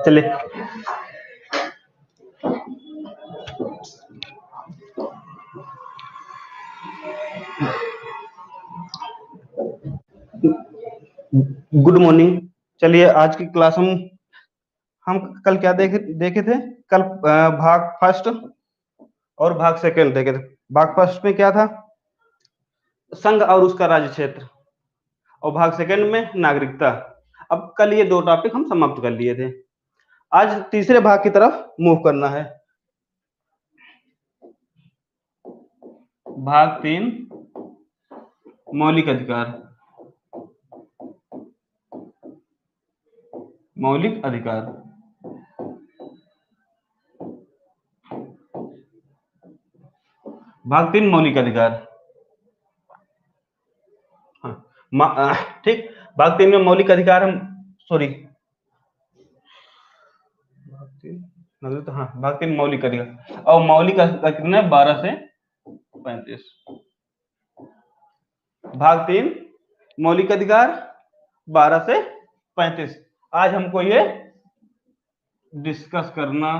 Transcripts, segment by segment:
चलिए, good morning. चलिए, आज की क्लास हम कल क्या देखे देखे थे? कल भाग फर्स्ट और भाग सेकंड देखे थे। भाग फर्स्ट में क्या था? संघ और उसका राज्य क्षेत्र, और भाग सेकंड में नागरिकता। अब कल ये दो टॉपिक हम समाप्त कर लिए थे। आज तीसरे भाग की तरफ मूव करना है। भाग 3, मौलिक अधिकार। मौलिक अधिकार। भाग 3, मौलिक अधिकार। हाँ, ठीक। भाग 3 में मौलिक अधिकार हम भाग 3 मौलिक अधिकार, और मौलिक अधिकार कितने? 12 से 35। भाग 3 मौलिक अधिकार 12 से 35। आज हमको ये डिस्कस करना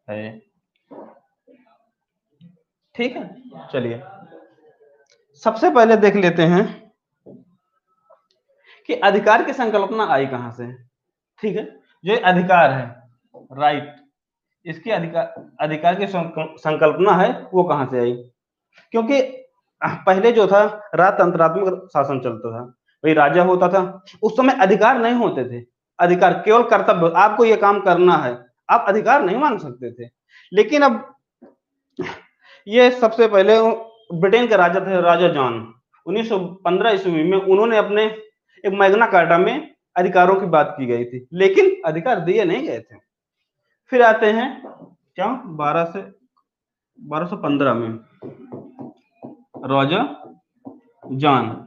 है, ठीक है। चलिए, सबसे पहले देख लेते हैं कि अधिकार की संकल्पना आई कहां से। ठीक है, जो अधिकार है, राइट, इसकी अधिकार की संकल्पना है वो कहां से आई? क्योंकि पहले जो था राजतंत्रात्मक शासन चलता था, भाई राजा होता था। उस समय अधिकार नहीं होते थे। अधिकार केवल कर्तव्य, आपको ये काम करना है, आप अधिकार नहीं मांग सकते थे। लेकिन अब ये सबसे पहले ब्रिटेन के राजा थे, राजा जॉन, 1915 ईस्वी में उन्होंने अपने एक मैग्ना कार्टा में अधिकारों की बात की गई थी, लेकिन अधिकार दिए नहीं गए थे। फिर आते हैं क्या 1215 में राजा जॉन,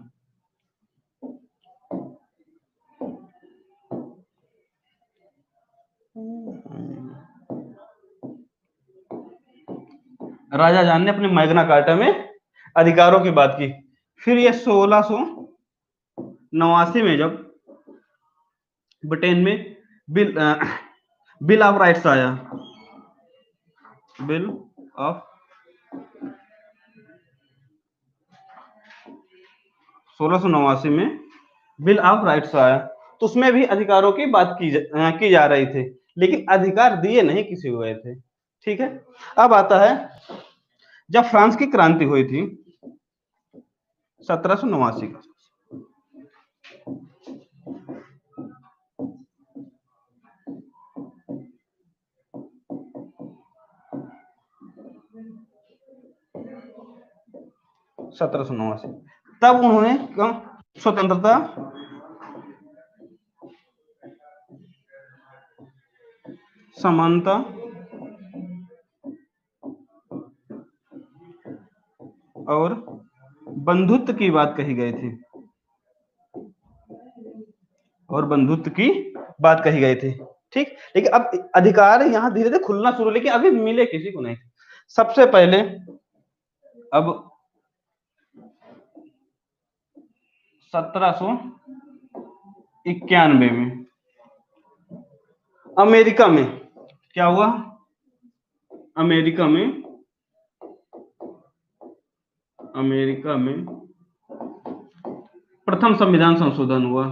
राजा जॉन ने अपने मैग्ना कार्टा में अधिकारों की बात की। फिर ये 1689 में जब ब्रिटेन में बिल ऑफ राइट्स आया, बिल ऑफ 1689 में बिल ऑफ राइट्स आया, तो उसमें भी अधिकारों की बात की जा रही थी, लेकिन अधिकार दिए नहीं किसी हुए थे। ठीक है, अब आता है जब फ्रांस की क्रांति हुई थी 1789 का। तब उन्होंने स्वतंत्रता समानता और बंधुत्व की बात कही गई थी, और बंधुत्व की बात कही गई थी। ठीक, लेकिन अब अधिकार यहां धीरे धीरे खुलना शुरू, लेकिन अभी मिले किसी को नहीं। सबसे पहले अब 1791 में अमेरिका में क्या हुआ? अमेरिका में प्रथम संविधान संशोधन हुआ।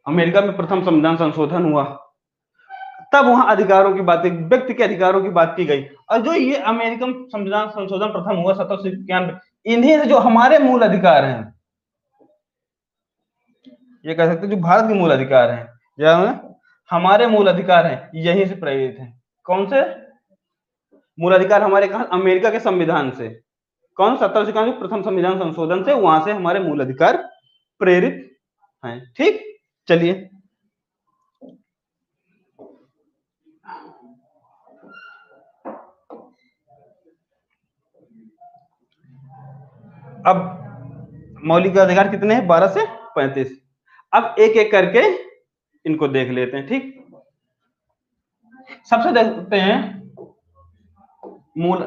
अमेरिका में प्रथम संविधान संशोधन हुआ, तब वहां अधिकारों की बात, व्यक्ति के अधिकारों की बात की गई। और जो ये अमेरिकन संविधान संशोधन प्रथम हुआ 1791, इन्हीं से जो हमारे मूल अधिकार हैं, ये कह सकते हैं जो भारत के मूल अधिकार हैं, जो हमारे मूल अधिकार हैं, यहीं से प्रेरित हैं। कौन से मूल अधिकार? हमारे कहा अमेरिका के संविधान से। कौन? 1791 प्रथम संविधान संशोधन से, वहां से हमारे मूल अधिकार प्रेरित हैं। ठीक, चलिए अब मौलिक अधिकार कितने हैं? 12 से 35। अब एक एक करके इनको देख लेते हैं। ठीक, सबसे देखते हैं मूल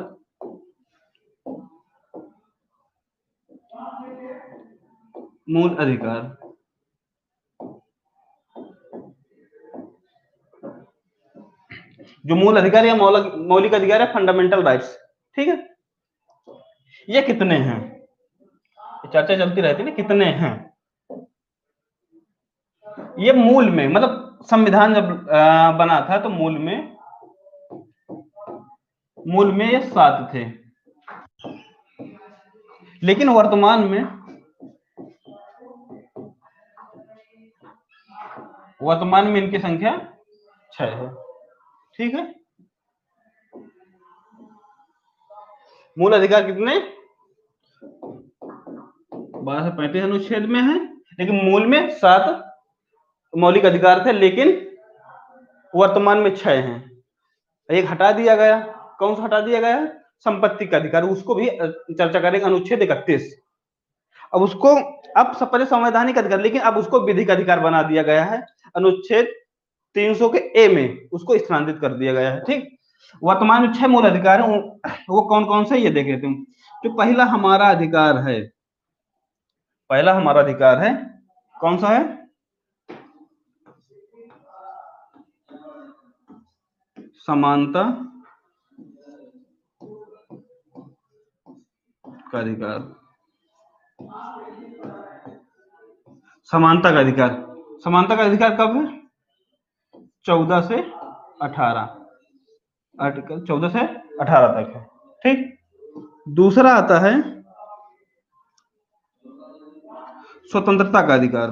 मूल अधिकार। जो मूल अधिकार या मौलिक अधिकार है, फंडामेंटल राइट्स। ठीक है, ये कितने हैं? चर्चा चलती रहती है ना, कितने हैं। ये मूल में, मतलब संविधान जब बना था तो मूल में ये 7 थे, लेकिन वर्तमान में इनकी संख्या 6 है। ठीक है, मूल अधिकार कितने? 12 से 35 अनुच्छेद में है, लेकिन मूल में 7 मौलिक अधिकार थे, लेकिन वर्तमान में 6 हैं। एक हटा दिया गया। कौन सा हटा दिया गया? संपत्ति का अधिकार। उसको भी चर्चा करेंगे, अनुच्छेद 31। अब उसको, अब सब पहले संवैधानिक अधिकार, लेकिन अब उसको विधिक अधिकार बना दिया गया है। अनुच्छेद 300 के ए में उसको स्थानांतरित कर दिया गया है। ठीक, वर्तमान में 6 मूल अधिकार हैं। वो कौन कौन से, ये देख लेते हैं। जो पहला हमारा अधिकार है, कौन सा है? समानता का अधिकार। समानता का अधिकार। समानता का अधिकार कब है? 14 से 18, आर्टिकल 14 से 18 तक है। ठीक, दूसरा आता है स्वतंत्रता का अधिकार।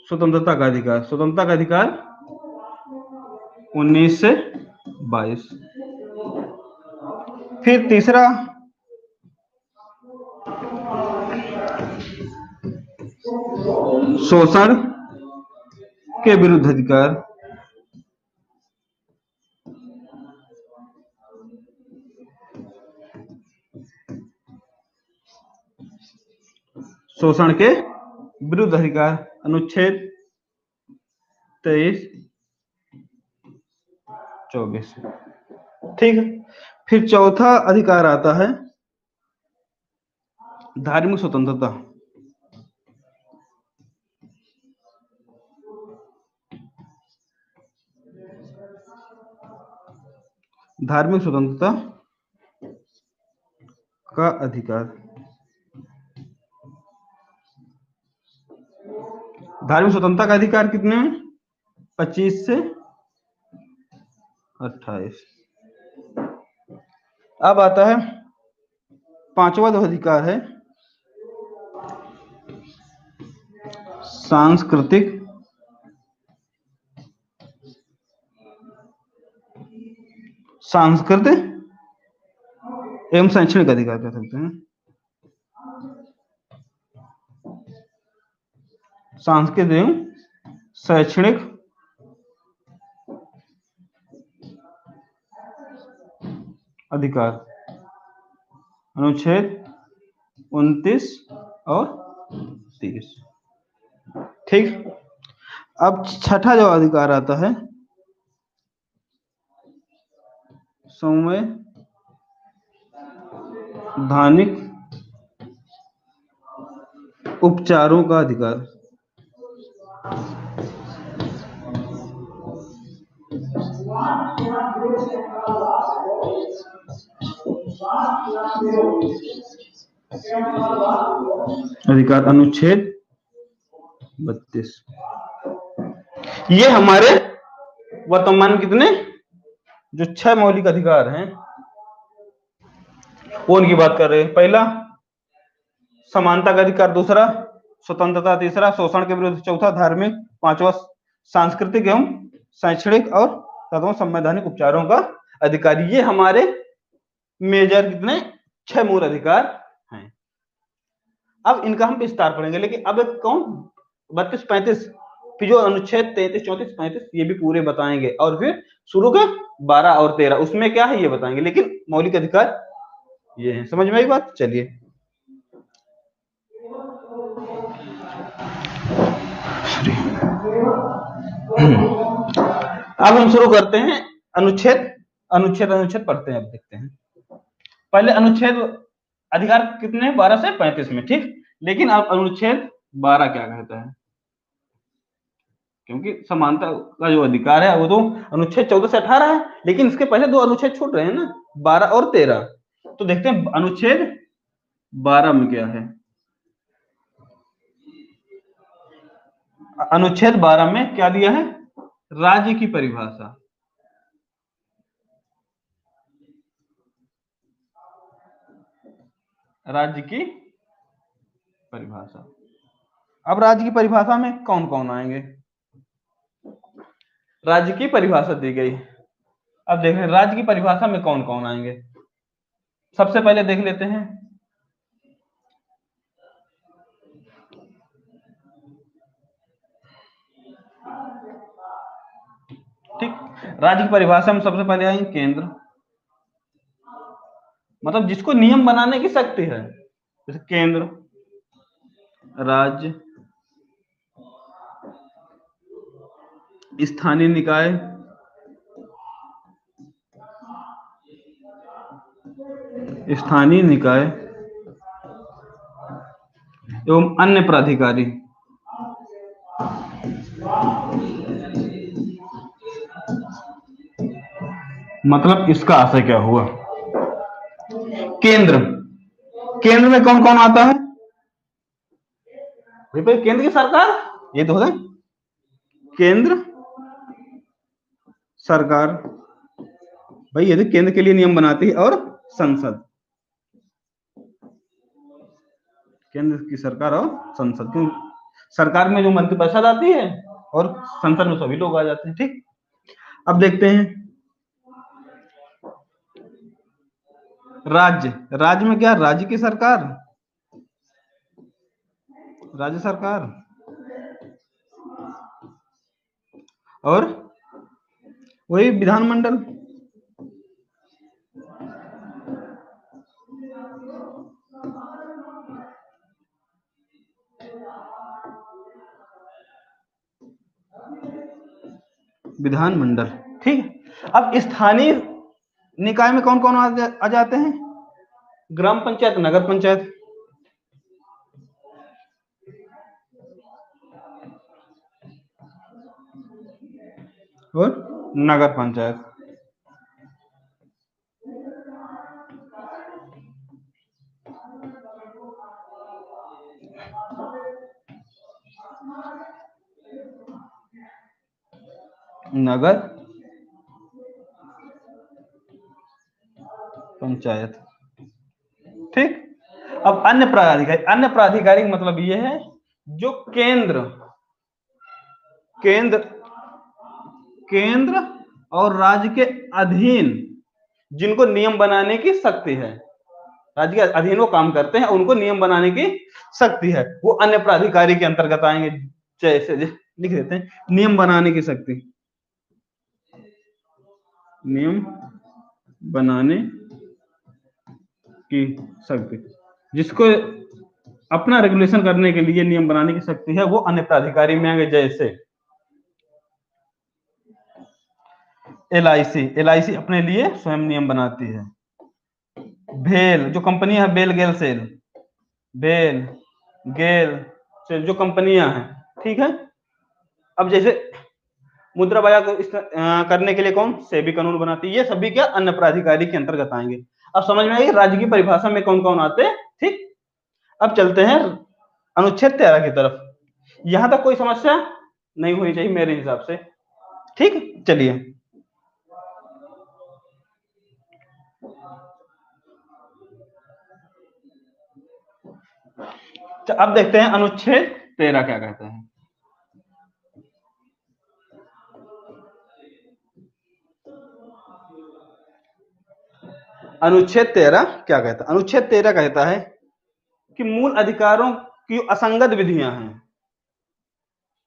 स्वतंत्रता का अधिकार 19 से 22। फिर तीसरा शोषण के विरुद्ध अधिकार। शोषण के विरुद्ध अधिकार, अनुच्छेद 23, 24। ठीक है, फिर चौथा अधिकार आता है धार्मिक स्वतंत्रता। धार्मिक स्वतंत्रता का अधिकार। धार्मिक स्वतंत्रता का अधिकार कितने में? 25 से 28। अब आता है पांचवा जो अधिकार है, सांस्कृतिक एवं शैक्षणिक अधिकार कह सकते हैं। सांस्कृतिक एवं शैक्षणिक अधिकार, अनुच्छेद 29 और 30। ठीक, अब छठा जो अधिकार आता है, संवैधानिक उपचारों का अधिकार। अनुच्छेद 32। ये हमारे वर्तमान कितने, जो 6 मौलिक अधिकार हैं, वो उनकी बात कर रहे हैं। पहला समानता का अधिकार, दूसरा स्वतंत्रता, तीसरा शोषण के विरुद्ध, चौथा धार्मिक, पांचवा सांस्कृतिक एवं शैक्षणिक, और सातवां संवैधानिक उपचारों का अधिकार। ये हमारे मेजर कितने, 6 मूल अधिकार हैं। अब इनका हम विस्तार पढ़ेंगे, लेकिन अब कौन 32, 35 फिर जो अनुच्छेद 33, 34, 35 ये भी पूरे बताएंगे, और फिर शुरू के 12 और 13 उसमें क्या है ये बताएंगे, लेकिन मौलिक अधिकार ये है। समझ में आई बात? चलिए अब हम शुरू करते हैं अनुच्छेद अनुच्छेद अनुच्छेद पढ़ते हैं। अब देखते हैं पहले अनुच्छेद अधिकार कितने, 12 से 35 में, ठीक। लेकिन अब अनुच्छेद 12 क्या कहता है, क्योंकि समानता का जो अधिकार है वो तो अनुच्छेद 14 से 18 है, लेकिन इसके पहले दो अनुच्छेद छूट रहे हैं ना, 12 और 13। तो देखते हैं अनुच्छेद 12 में क्या है। अनुच्छेद 12 में क्या दिया है, राज्य की परिभाषा। राज्य की परिभाषा। अब राज्य की परिभाषा में कौन कौन आएंगे, राज्य की परिभाषा दी गई। अब देख रहे हैं राज्य की परिभाषा में कौन कौन आएंगे। सबसे पहले देख लेते हैं ठीक, राज्य की परिभाषा में सबसे पहले आएंगे केंद्र, मतलब जिसको नियम बनाने की शक्ति है, जैसे केंद्र, राज्य, स्थानीय निकाय, स्थानीय निकाय एवं अन्य प्राधिकारी। मतलब इसका आशय क्या हुआ, केंद्र, केंद्र में कौन कौन आता है भाई, केंद्र की सरकार, ये तो है केंद्र सरकार भाई, ये तो केंद्र के लिए नियम बनाती है, और संसद, केंद्र की सरकार और संसद, क्यों सरकार में जो मंत्रिपरिषद आती है और संसद में सभी लोग आ जाते हैं, ठीक। अब देखते हैं राज्य, राज्य में क्या, राज्य की सरकार, राज्य सरकार, और वही विधानमंडल, विधानमंडल, ठीक। अब स्थानीय निकाय में कौन कौन आ जाते हैं, ग्राम पंचायत, नगर पंचायत, और नगर पंचायत। नगर पंचायत, ठीक। अब अन्य प्राधिकारी, अन्य प्राधिकारी का मतलब ये है जो केंद्र केंद्र केंद्र और राज्य के अधीन जिनको नियम बनाने की शक्ति है, राज्य के अधीन वो काम करते हैं, उनको नियम बनाने की शक्ति है, वो अन्य प्राधिकारी के अंतर्गत आएंगे। जैसे लिख देते हैं नियम बनाने की शक्ति, नियम बनाने की शक्ति, जिसको अपना रेगुलेशन करने के लिए नियम बनाने की शक्ति है, वो अन्य प्राधिकारी में आएंगे। जैसे एलआईसी अपने लिए स्वयं नियम बनाती है। भेल जो कंपनी है, बेल गेल सेल, बेल गेल सेल जो कंपनियां हैं, ठीक है। अब जैसे मुद्रा बाजार को करने के लिए कौन, सेबी कानून बनाती है। ये सभी क्या अन्य प्राधिकारी के अंतर्गत आएंगे। अब समझ में आई राज्य की परिभाषा में कौन कौन आते हैं, ठीक। अब चलते हैं अनुच्छेद 13 की तरफ। यहां तक कोई समस्या नहीं होनी चाहिए मेरे हिसाब से, ठीक। चलिए अब देखते हैं अनुच्छेद 13 क्या कहता है। अनुच्छेद 13 क्या कहता है, अनुच्छेद 13 कहता है कि मूल अधिकारों की असंगत विधियां हैं,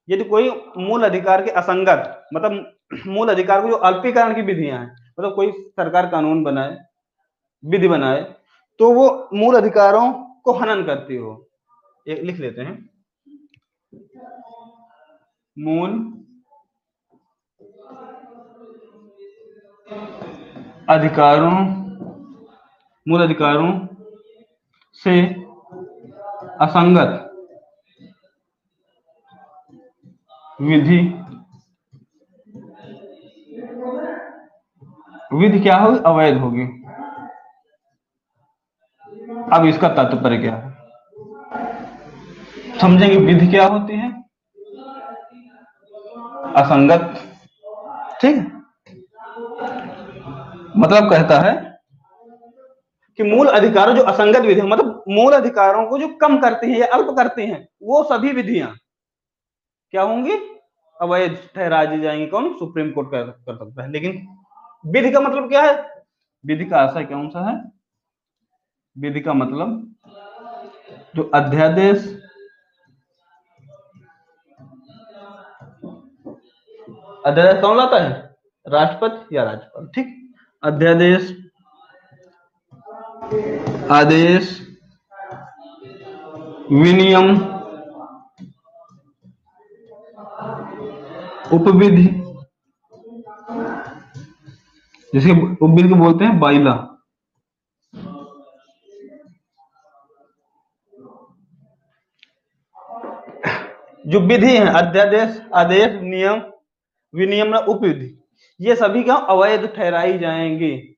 यदि कोई मूल अधिकार के असंगत, मतलब मूल अधिकार को जो अल्पीकरण की विधियां हैं, मतलब कोई सरकार कानून बनाए, विधि बनाए, तो वो मूल अधिकारों को हनन करती हो। एक लिख लेते हैं, मूल अधिकारों से असंगत विधि क्या होगी? अवैध होगी। अब इसका तात्पर्य क्या है समझेंगे। विधि क्या होती है? असंगत। ठीक, मतलब कहता है कि मूल अधिकारों जो असंगत विधि, मतलब मूल अधिकारों को जो कम करती हैं या अल्प करती हैं, वो सभी विधियां क्या होंगी? अवैध ठहरा दी जाएंगी। कौन? सुप्रीम कोर्ट कर सकता है। लेकिन विधि का मतलब क्या है? विधि का आशय कौन सा है? विधि का मतलब जो अध्यादेश कौन लाता है? राष्ट्रपति या राज्यपाल। ठीक, अध्यादेश, आदेश, विनियम, उपविधि, जिसे उपविधि बोलते हैं बाइला। जो विधि है, अध्यादेश, आदेश, नियम, विनियम, उपविधि, ये सभी क्या अवैध ठहराई जाएंगी।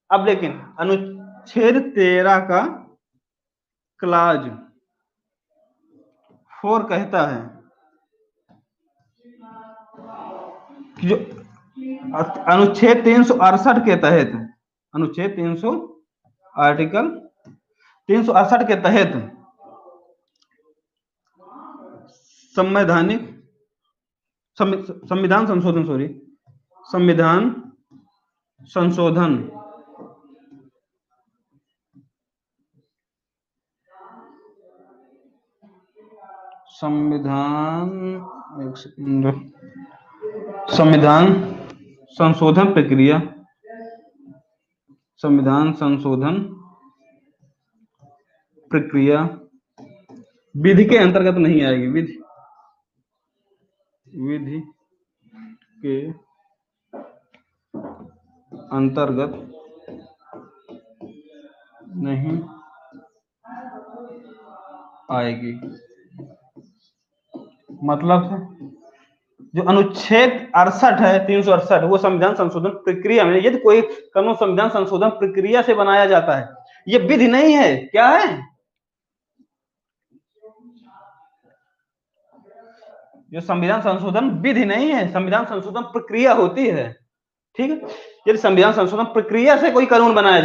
अब लेकिन अनुच्छेद 13 का क्लॉज 4 कहता है कि जो अनुच्छेद 368 के तहत, अनुच्छेद 300 आर्टिकल 368 के तहत संवैधानिक संविधान संशोधन, संविधान संशोधन संविधान संशोधन प्रक्रिया, संविधान संशोधन प्रक्रिया विधि के अंतर्गत नहीं आएगी। विधि के अंतर्गत नहीं आएगी। मतलब जो अनुच्छेद 68 है, 368, वो संविधान संशोधन प्रक्रिया में, यदि कोई कानून संविधान संशोधन प्रक्रिया से बनाया जाता है, ये विधि नहीं है। क्या है? जो संविधान संशोधन विधि नहीं है, संविधान संशोधन प्रक्रिया होती है। ठीक है, यदि संविधान संशोधन प्रक्रिया से कोई कानून बनाया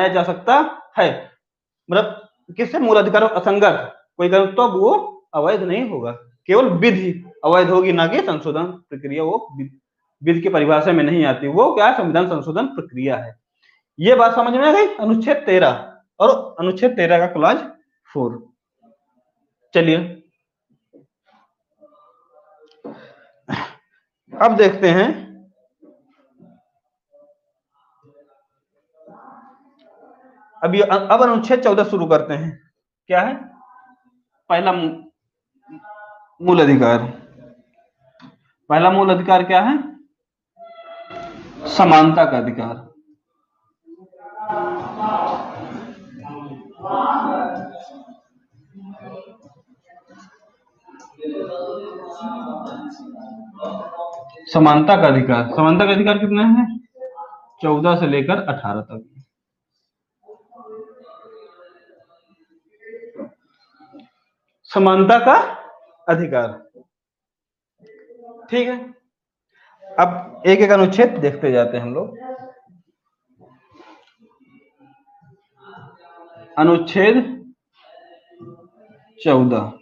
जा सकता है, मतलब किससे? मूल अधिकारों असंगत कोई कानून, तो वो अवैध नहीं होगा। केवल विधि अवैध होगी, ना कि संशोधन प्रक्रिया। वो विधि की परिभाषा में नहीं आती। वो क्या है? संविधान संशोधन प्रक्रिया है। ये बात समझ में आ गई? अनुच्छेद 13 और अनुच्छेद 13 का क्लॉज 4। चलिए अब देखते हैं, अब अनुच्छेद 14 शुरू करते हैं। क्या है? पहला मूल अधिकार। पहला मूल अधिकार क्या है? समानता का अधिकार। समानता का अधिकार, समानता का अधिकार कितने हैं? 14 से लेकर 18 तक। समानता का अधिकार। ठीक है, अब एक एक अनुच्छेद देखते जाते हैं हम लोग। अनुच्छेद 14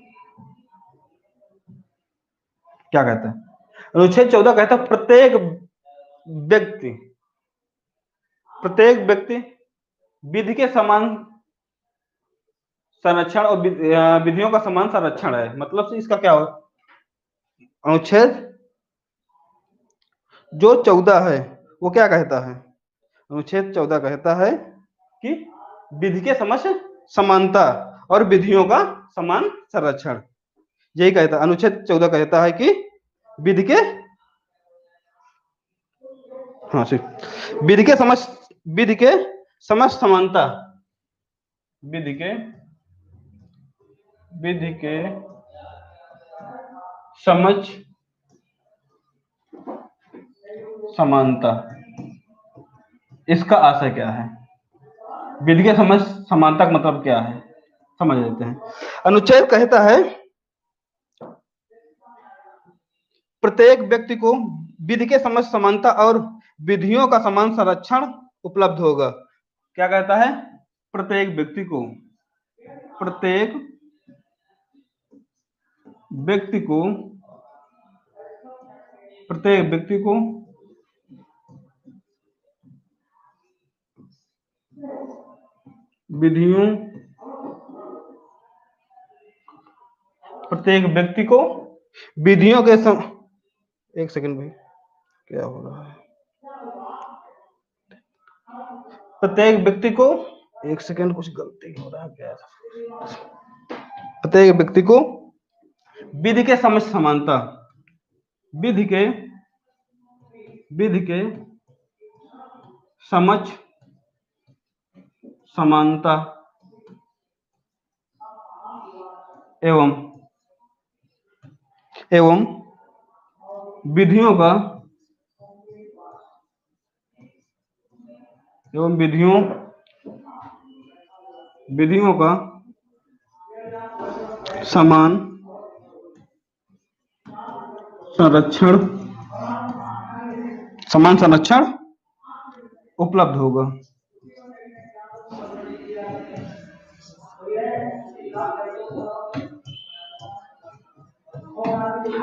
क्या कहता है? अनुच्छेद 14 कहता है प्रत्येक व्यक्ति विधि के समान संरक्षण और विधियों का समान संरक्षण है। मतलब से इसका क्या हो? अनुच्छेद जो 14 है वो क्या कहता है? अनुच्छेद 14 कहता है कि विधि के समक्ष समानता और विधियों का समान संरक्षण। यही कहता है, अनुच्छेद 14 कहता है कि विधि के विधि के समक्ष समानता, विधि के समक्ष समानता, इसका आशय क्या है? विधि के समक्ष समानता का मतलब क्या है, समझ लेते हैं। अनुच्छेद कहता है प्रत्येक व्यक्ति को विधि के समक्ष समानता और विधियों का समान संरक्षण उपलब्ध होगा। क्या कहता है? प्रत्येक व्यक्ति को विधियों, प्रत्येक व्यक्ति को विधियों के एक सेकंड भाई, क्या हो रहा है? प्रत्येक व्यक्ति को, एक सेकंड, कुछ गलती हो रहा है क्या? प्रत्येक व्यक्ति को विधि के समक्ष समानता, विधि के समक्ष समानता एवं विधियों का समान संरक्षण उपलब्ध होगा।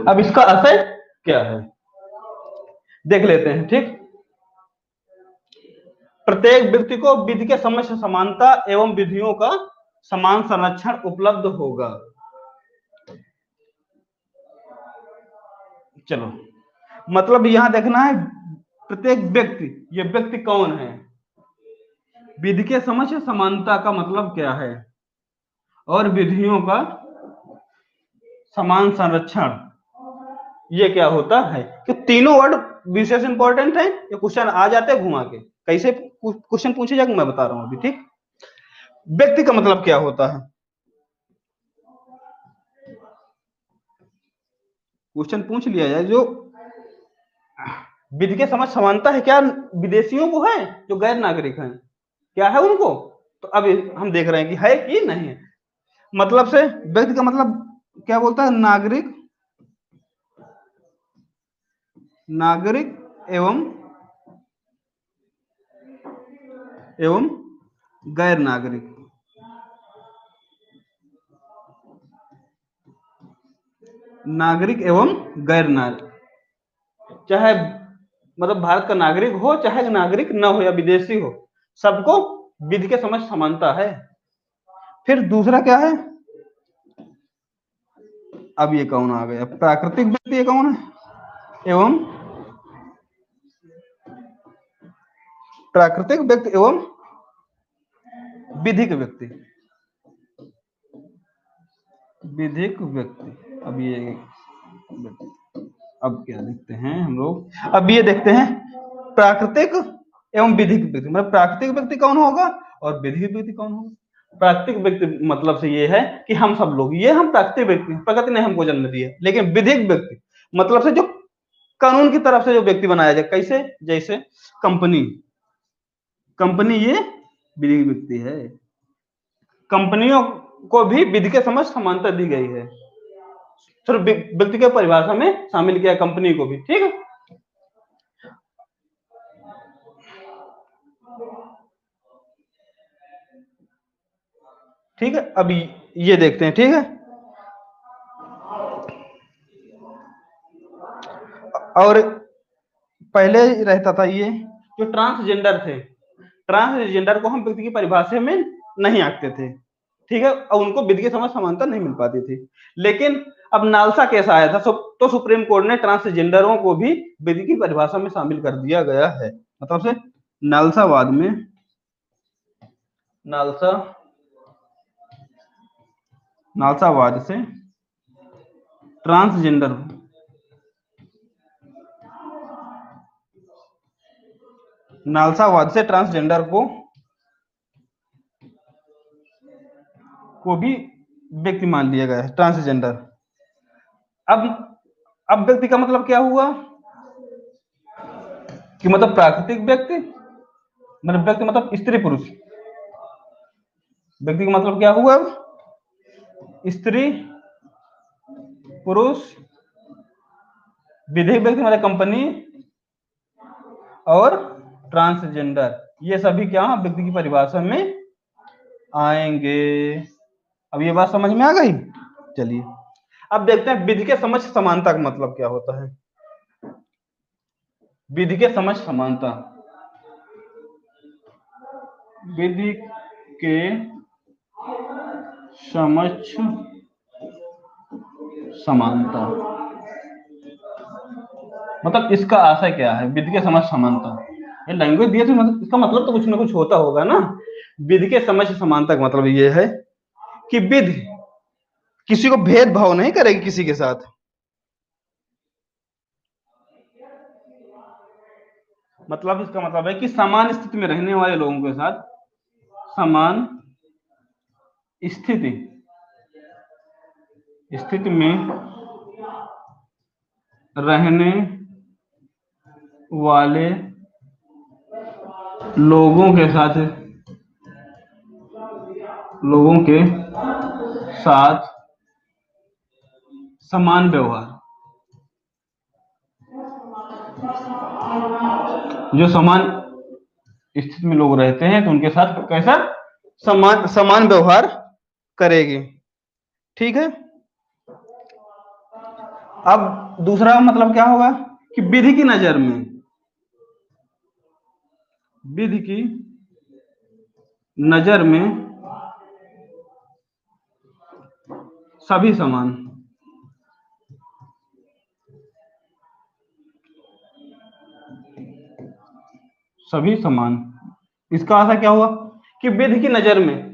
अब इसका आशय क्या है देख लेते हैं। ठीक, प्रत्येक व्यक्ति को विधि के समक्ष समानता एवं विधियों का समान संरक्षण उपलब्ध होगा। चलो, मतलब यहां देखना है प्रत्येक व्यक्ति, ये व्यक्ति कौन है? विधि के समक्ष समानता का मतलब क्या है और विधियों का समान संरक्षण ये क्या होता है? कि तीनों वर्ड विशेष इंपॉर्टेंट है, ये क्वेश्चन आ जाते हैं घुमा के, कैसे क्वेश्चन पूछे जाएगा मैं बता रहा हूं अभी। ठीक, व्यक्ति का मतलब क्या होता है? क्वेश्चन पूछ लिया जाए, जो विधि के समक्ष समानता है, क्या विदेशियों को है जो गैर नागरिक हैं, क्या है उनको? तो अब हम देख रहे हैं कि है कि नहीं है। मतलब से व्यक्ति का मतलब क्या बोलता है? नागरिक एवं गैर नागरिक। नागरिक एवं गैर नागरिक, चाहे मतलब भारत का नागरिक हो चाहे नागरिक न हो या विदेशी हो, सबको विधि के समक्ष समानता है। फिर दूसरा क्या है? अब ये कौन आ गया? प्राकृतिक व्यक्ति, ये कौन है? एवं प्राकृतिक व्यक्ति एवं विधिक व्यक्ति। अब ये अब क्या देखते हैं हम लोग? अब ये देखते हैं प्राकृतिक एवं विधिक व्यक्ति, मतलब प्राकृतिक व्यक्ति कौन होगा और विधिक व्यक्ति कौन होगा? प्राकृतिक व्यक्ति मतलब से ये है कि हम सब लोग, ये हम प्राकृतिक व्यक्ति, प्रकृति ने हमको जन्म दिया। लेकिन विधिक व्यक्ति मतलब से जो कानून की तरफ से जो व्यक्ति बनाया जाए, कैसे? जैसे कंपनी ये विधिक व्यक्ति है। कंपनियों को भी विधि के समक्ष समानता दी गई है, सिर्फ व्यक्ति के परिभाषा में शामिल किया कंपनी को भी। ठीक है, ठीक है। अभी ये देखते हैं। ठीक है, और पहले रहता था ये जो ट्रांसजेंडर थे, ट्रांसजेंडर को हम व्यक्ति की परिभाषा में नहीं आंकते थे। ठीक है, और उनको विधि की समझ समानता नहीं मिल पाती थी। लेकिन अब नालसा केस आया था तो सुप्रीम कोर्ट ने ट्रांसजेंडरों को भी विधि की परिभाषा में शामिल कर दिया गया है। मतलब से नालसावाद में नालसावाद से ट्रांसजेंडर नालसावाद से ट्रांसजेंडर को भी व्यक्ति मान लिया गया है, ट्रांसजेंडर। अब व्यक्ति का मतलब क्या हुआ कि मतलब प्राकृतिक व्यक्ति, मतलब व्यक्ति मतलब स्त्री पुरुष। व्यक्ति का मतलब क्या हुआ, स्त्री पुरुष, विधेय व्यक्ति मतलब कंपनी, और ट्रांसजेंडर, ये सभी क्या व्यक्ति की परिभाषा में आएंगे। अब ये बात समझ में आ गई। चलिए अब देखते हैं विधि के समझ समानता का मतलब क्या होता है। विधि के समझ समानता, विधि के समक्ष समानता मतलब इसका आशय क्या है। विधि के समझ समानता, ये लैंग्वेज दिए तो मतलब इसका मतलब तो कुछ ना कुछ होता होगा ना। विधि के समझ समानता का मतलब ये है कि विधि किसी को भेदभाव नहीं करेगी किसी के साथ। मतलब इसका मतलब है कि समान स्थिति में रहने वाले लोगों के साथ समान स्थिति में रहने वाले लोगों के साथ समान व्यवहार, जो समान स्थिति में लोग रहते हैं तो उनके साथ कैसा समान व्यवहार करेगी। ठीक है। अब दूसरा मतलब क्या होगा कि विधि की नजर में सभी समान, इसका आशा क्या हुआ कि विधि की नजर में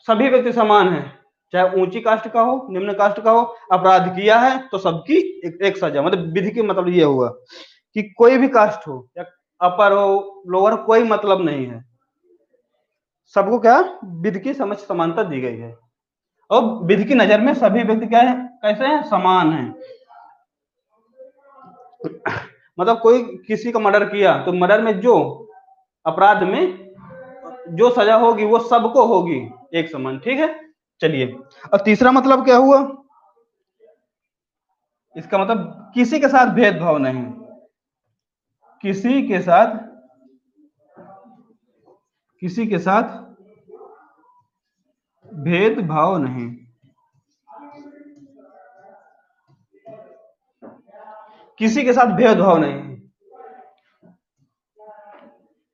सभी व्यक्ति समान हैं, चाहे ऊंची कास्ट का हो निम्न कास्ट का हो, अपराध किया है तो सबकी एक सजा। मतलब विधि के मतलब ये हुआ कि कोई भी कास्ट हो या अपर हो लोअर, कोई मतलब नहीं है, सबको क्या विधि की समझ समानता दी गई है। और विधि की नजर में सभी व्यक्ति क्या है, कैसे हैं, समान हैं। मतलब कोई किसी का मर्डर किया तो मर्डर में जो अपराध में जो सजा होगी वो सबको होगी एक समान। ठीक है। चलिए अब तीसरा मतलब क्या हुआ, इसका मतलब किसी के साथ भेदभाव नहीं, किसी के साथ भेदभाव नहीं, किसी के साथ भेदभाव नहीं,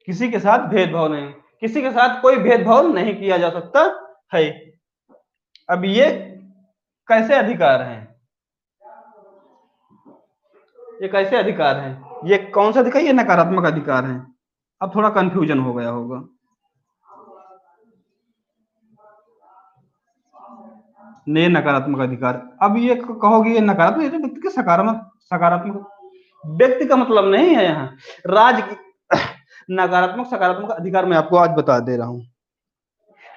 किसी के साथ भेदभाव नहीं, किसी के साथ कोई भेदभाव नहीं किया जा सकता है। अब ये कैसे अधिकार हैं, ये कैसे अधिकार हैं, ये कौन सा अधिकार, ये नकारात्मक अधिकार है। अब थोड़ा कंफ्यूजन हो गया होगा। ने नकारात्मक अधिकार, अब ये कहोगे ये नकारात्मक, ये तो व्यक्ति के सकारात्मक व्यक्ति का मतलब नहीं है यहाँ राज नकारात्मक सकारात्मक अधिकार मैं आपको आज बता दे रहा हूं।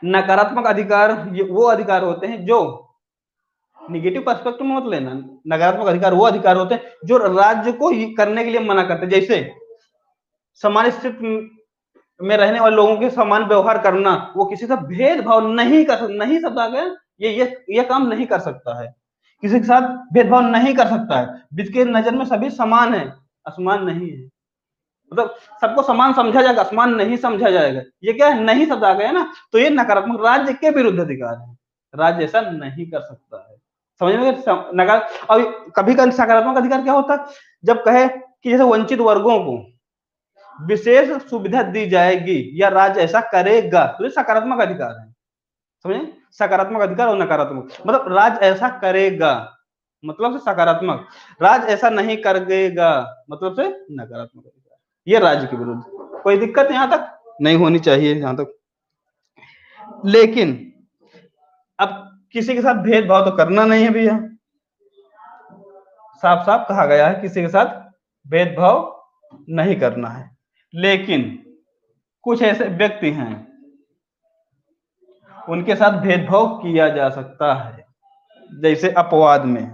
नकारात्मक अधिकार ये वो अधिकार होते हैं जो निगेटिव पर्सपेक्टिव में मत लेना। नकारात्मक अधिकार वो अधिकार होते हैं जो राज्य को करने के लिए मना करते हैं, जैसे समान स्थिति में रहने वाले लोगों के समान व्यवहार करना, वो किसी से भेदभाव नहीं कर सकता, नहीं शब्द आ गया, ये काम नहीं कर सकता है, किसी के साथ भेदभाव नहीं कर सकता है। विधि के नजर में सभी समान है, असमान नहीं है। मतलब सबको समान समझा जाएगा, असमान नहीं समझा जाएगा। ये क्या है, नहीं शब्द आ गया ना, तो ये नकारात्मक राज्य के विरुद्ध अधिकार है, राज्य ऐसा नहीं कर सकता है। समझ में नकार। अब कभी का सकारात्मक अधिकार क्या होता है, जब कहे कि जैसे वंचित वर्गों को विशेष सुविधा दी जाएगी या राज्य ऐसा करेगा, तो ये सकारात्मक अधिकार है। समझे, सकारात्मक अधिकार और नकारात्मक, मतलब राज ऐसा करेगा मतलब से सकारात्मक, राज ऐसा नहीं करेगा मतलब से नकारात्मक अधिकार, ये राज्य के विरुद्ध। कोई दिक्कत यहां तक नहीं होनी चाहिए यहां तक। लेकिन अब किसी के साथ भेदभाव तो करना नहीं है भैया, साफ साफ कहा गया है किसी के साथ भेदभाव नहीं करना है। लेकिन कुछ ऐसे व्यक्ति हैं उनके साथ भेदभाव किया जा सकता है, जैसे अपवाद में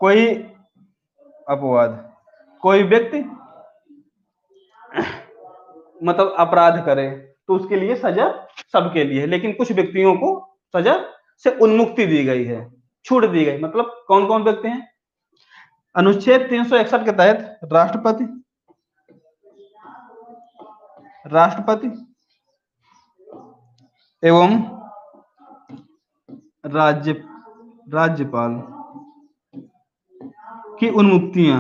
कोई अपवाद, कोई व्यक्ति मतलब अपराध करे तो उसके लिए सजा सबके लिए है, लेकिन कुछ व्यक्तियों को सजा से उन्मुक्ति दी गई है, छूट दी गई। मतलब कौन कौन व्यक्ति हैं? अनुच्छेद 361 के तहत राष्ट्रपति एवं राज्यपाल की उन्मुक्तियां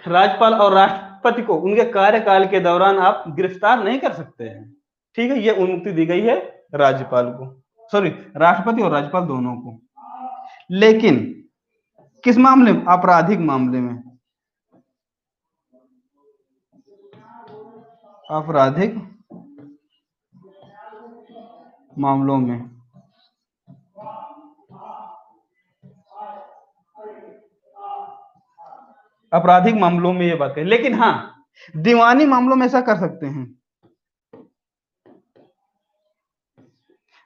राज्यपाल और राष्ट्रपति को उनके कार्यकाल के दौरान आप गिरफ्तार नहीं कर सकते हैं, ठीक है। ये उन्मुक्ति दी गई है राज्यपाल को, सॉरी राष्ट्रपति और राज्यपाल दोनों को। लेकिन किस मामले में? आपराधिक मामले में, आपराधिक मामलों में आपराधिक मामलों में ये बात है। लेकिन हाँ दीवानी मामलों में ऐसा कर सकते हैं,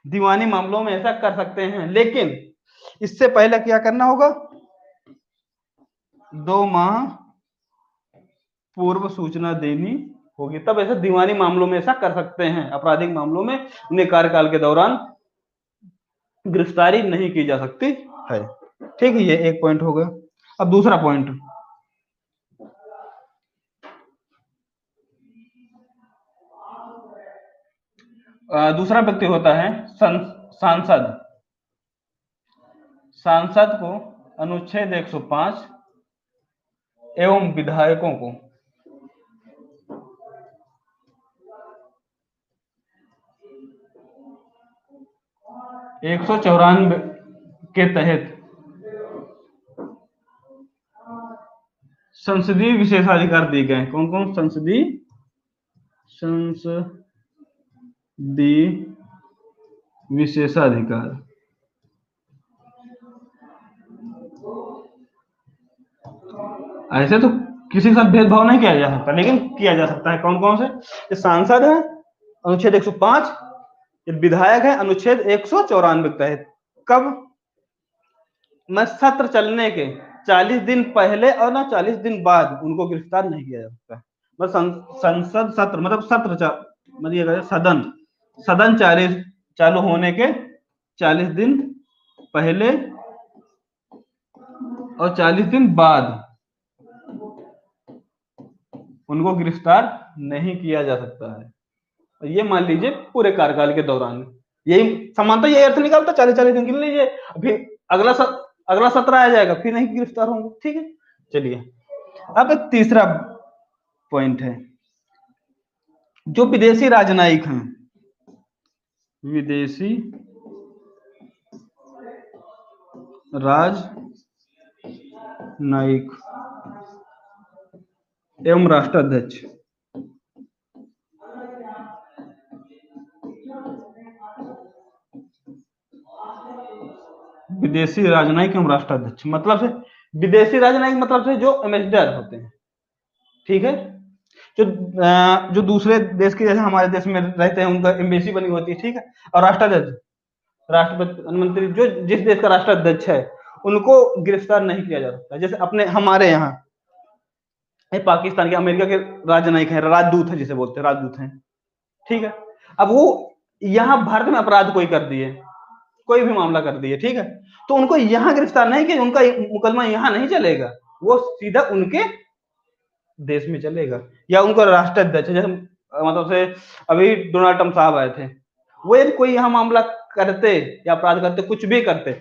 दीवानी मामलों में ऐसा कर सकते हैं, लेकिन इससे पहले क्या करना होगा? 2 माह पूर्व सूचना देनी होगी, तब ऐसा दीवानी मामलों में ऐसा कर सकते हैं। आपराधिक मामलों में उन्हें कार्यकाल के दौरान गिरफ्तारी नहीं की जा सकती है, ठीक है। ये एक पॉइंट हो गया। अब दूसरा पॉइंट, दूसरा व्यक्ति होता है सांसद। सांसद को अनुच्छेद 105 एवं विधायकों को 194 के तहत संसदीय विशेषाधिकार दिए गए। कौन कौन? संसदीय विशेषाधिकार। ऐसे तो किसी के साथ भेदभाव नहीं किया जा सकता, लेकिन किया जा सकता है। कौन कौन से? ये सांसद है अनुच्छेद 105, ये विधायक है अनुच्छेद 194 के तहत। कब? मैं सत्र चलने के 40 दिन पहले और ना 40 दिन बाद उनको गिरफ्तार नहीं किया जा सकता। मतलब संसद सत्र मतलब मतलब सदन 40 चालू होने के 40 दिन पहले और 40 दिन बाद उनको गिरफ्तार नहीं किया जा सकता है। ये मान लीजिए पूरे कार्यकाल के दौरान, यही समानता यही अर्थ निकालता। 40-40 दिन गिन लीजिए, फिर अगला सत्र आ जाएगा, फिर नहीं गिरफ्तार होंगे, ठीक है। चलिए अब एक तीसरा पॉइंट है, जो विदेशी राजनयिक हैं, विदेशी राजनयिक एवं राष्ट्राध्यक्ष, विदेशी राजनयिक एवं राष्ट्राध्यक्ष मतलब से विदेशी राजनयिक मतलब से जो एम्बेसडर होते हैं, ठीक है। जो दूसरे देश के जैसे हमारे देश में रहते हैं, उनका एम्बेसी बनी होती है, ठीक है। और राष्ट्राध्यक्ष राष्ट्रपति जो जिस देश का राष्ट्राध्यक्ष है उनको गिरफ्तार नहीं किया जा सकता। जैसे अपने हमारे यहाँ पाकिस्तान के, अमेरिका के राजनयिक है, राजदूत है जिसे बोलते हैं, राजदूत हैं, ठीक है। अब वो यहाँ भारत में अपराध कोई कर दिए, कोई भी मामला कर दिए, ठीक है, तो उनको यहाँ गिरफ्तार नहीं किया, उनका मुकदमा यहाँ नहीं चलेगा, वो सीधा उनके देश में चलेगा। या उनको राष्ट्राध्यक्ष, जैसे मतलब से अभी डोनाल्ड ट्रम्प साहब आए थे, वो यदि कोई यहाँ मामला करते या अपराध करते, कुछ भी करते,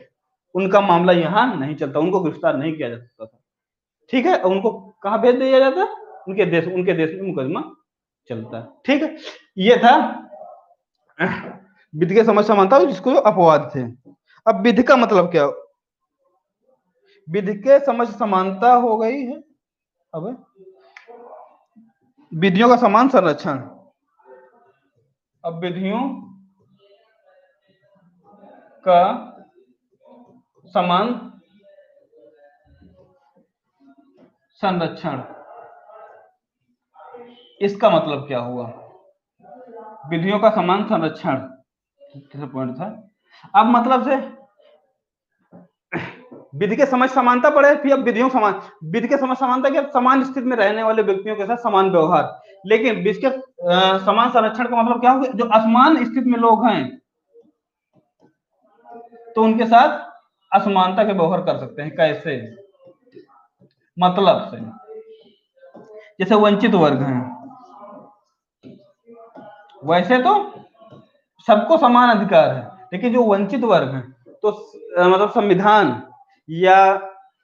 उनका मामला यहाँ नहीं चलता, उनको गिरफ्तार नहीं किया जा सकता था। ठीक है, उनको कहाँ भेज दिया जाता? उनके देश में मुकदमा चलता है। ठीक है, ये था विधि के समझ समानता जिसको अपवाद थे। अब विधि का मतलब क्या? विधि के समझ समानता हो गई है अब विधियों का समान संरक्षण। अब विधियों का समान संरक्षण, इसका मतलब क्या हुआ? विधियों का समान संरक्षण पॉइंट था। अब मतलब से विधि के समझ समानता पड़े, फिर अब विधियों समान, विधि के समझ समानता क्या? समान स्थिति में रहने वाले व्यक्तियों के साथ समान व्यवहार। लेकिन विधि के समान संरक्षण का मतलब क्या होगा? जो असमान स्थिति में लोग हैं तो उनके साथ असमानता के व्यवहार कर सकते हैं। कैसे? मतलब से जैसे वंचित वर्ग हैं, वैसे तो सबको समान अधिकार है, लेकिन जो वंचित वर्ग हैं तो मतलब संविधान या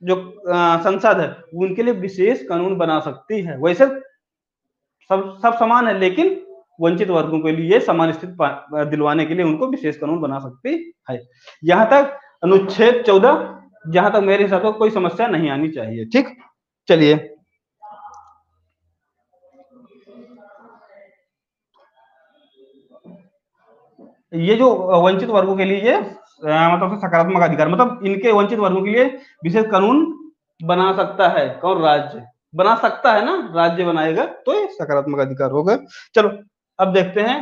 जो संसद है उनके लिए विशेष कानून बना सकती है। वैसे सब समान है, लेकिन वंचित वर्गों के लिए समान स्थिति दिलवाने के लिए उनको विशेष कानून बना सकती है। यहां तक अनुच्छेद 14, जहां तक मेरे हिसाब से कोई समस्या नहीं आनी चाहिए। ठीक, चलिए ये जो वंचित वर्गों के लिए मतलब सकारात्मक अधिकार, मतलब इनके वंचित वर्गों के लिए विशेष कानून बना सकता है कौन? राज्य बना सकता है ना, राज्य बनाएगा तो ये सकारात्मक अधिकार होगा। चलो अब देखते हैं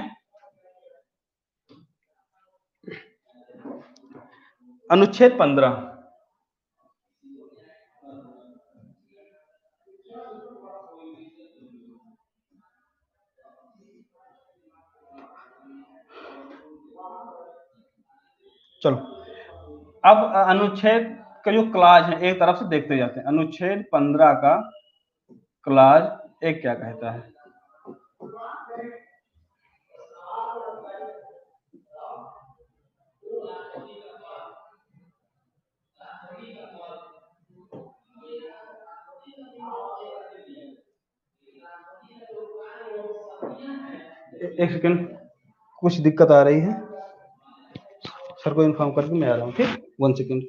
अनुच्छेद 15। चलो अब अनुच्छेद का जो क्लाज है एक तरफ से देखते जाते हैं। अनुच्छेद 15 का क्लाज एक क्या कहता है? एक सेकंड, कुछ दिक्कत आ रही है, सर को इन्फॉर्म करके मैं आ रहा हूँ। ठीक, 1 सेकंड।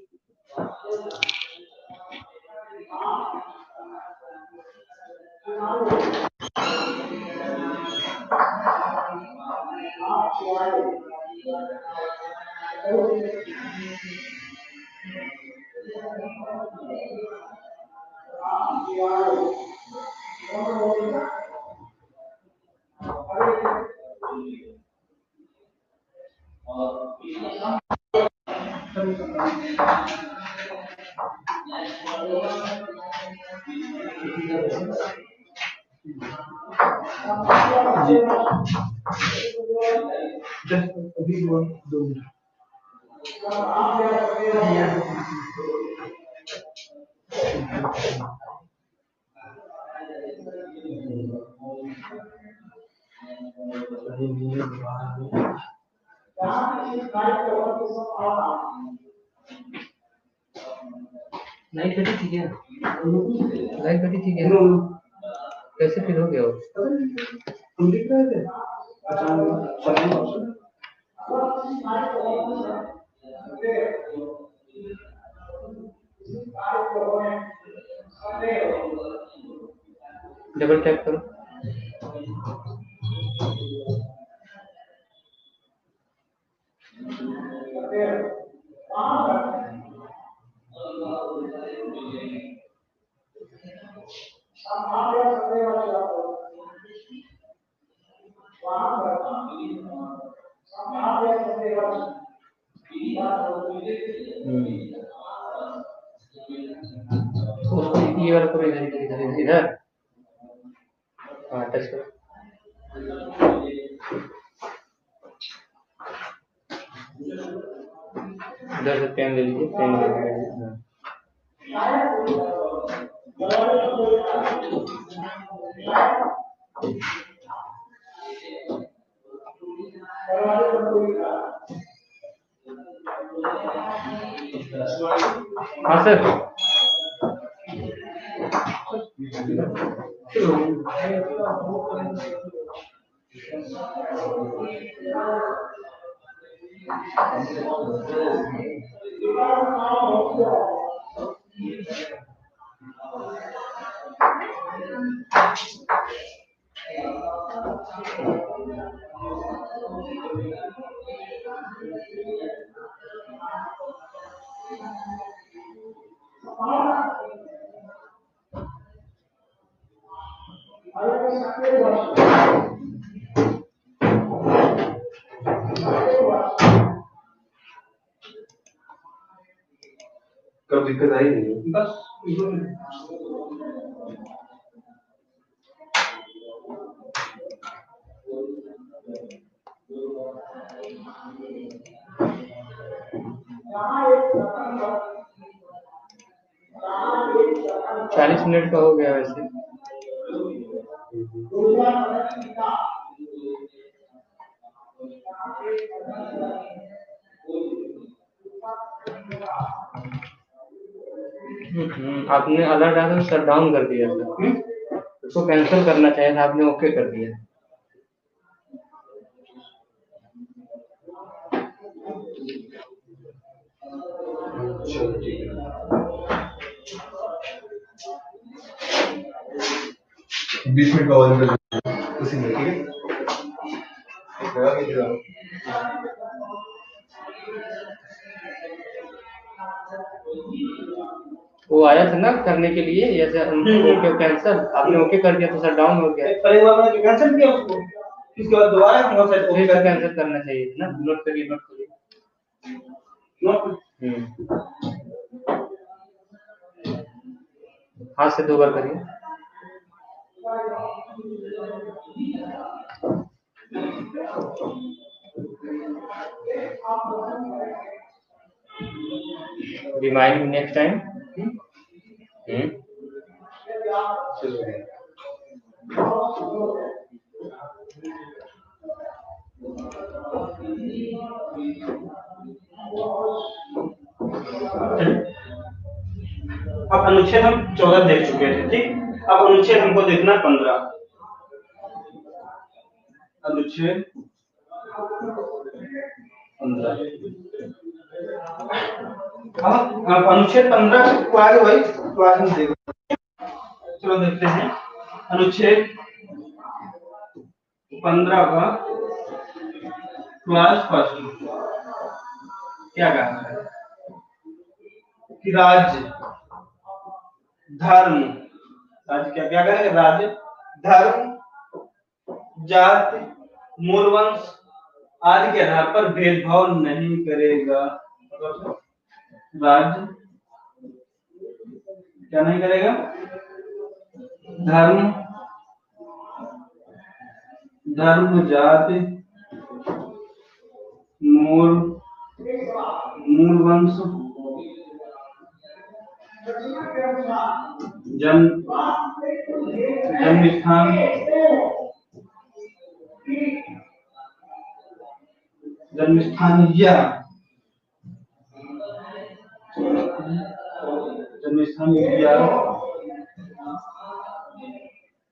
लाइट कटी थी क्या? लाइट कटी थी क्या? कैसे फिर हो गया वो? तुम दिख रहे थे अचानक। डबल टैप करो। उसको ये वाला करो, इधर इधर। हाँ, टच करो। इधर से पेन ले लीजिए, पेन ले लीजिए। हाँ सर। कब दिक्कत आई नहीं बस। चालीस मिनट का हो गया वैसे। आपने अलर्ट आया तो शट डाउन कर दिया था, उसको कैंसिल करना चाहिए था, आपने ओके कर दिया। बीस मिनट का और उसी में ठीक है। वो आया था ना करने के लिए, जैसे ओके कैंसिल, आपने ओके कर दिया तो शट डाउन हो गया। पहले बार मैंने कैंसिल किया उसको, इसके बाद दोबारा फिर से कैंसिल करना चाहिए था ना। नोट करिए, नोट करिए। हाथ से 2 बार करिए। Remind me next time. अब अनुच्छेद हम 14 देख चुके थे, ठीक। अब अनुच्छेद हमको देखना 15। अनुच्छेद 15। अब अनुच्छेद 15 को आगे भाई तो आज हम देखेंगे। चलो देखते हैं अनुच्छेद 15 का क्लास फर्स्ट क्या कहता है कि राज्य धर्म, राज्य क्या क्या करेगा, राज्य धर्म जाति मूल वंश आदि के आधार पर भेदभाव नहीं करेगा। राज्य क्या नहीं करेगा, धर्म जाति मूल वंश जन्म स्थान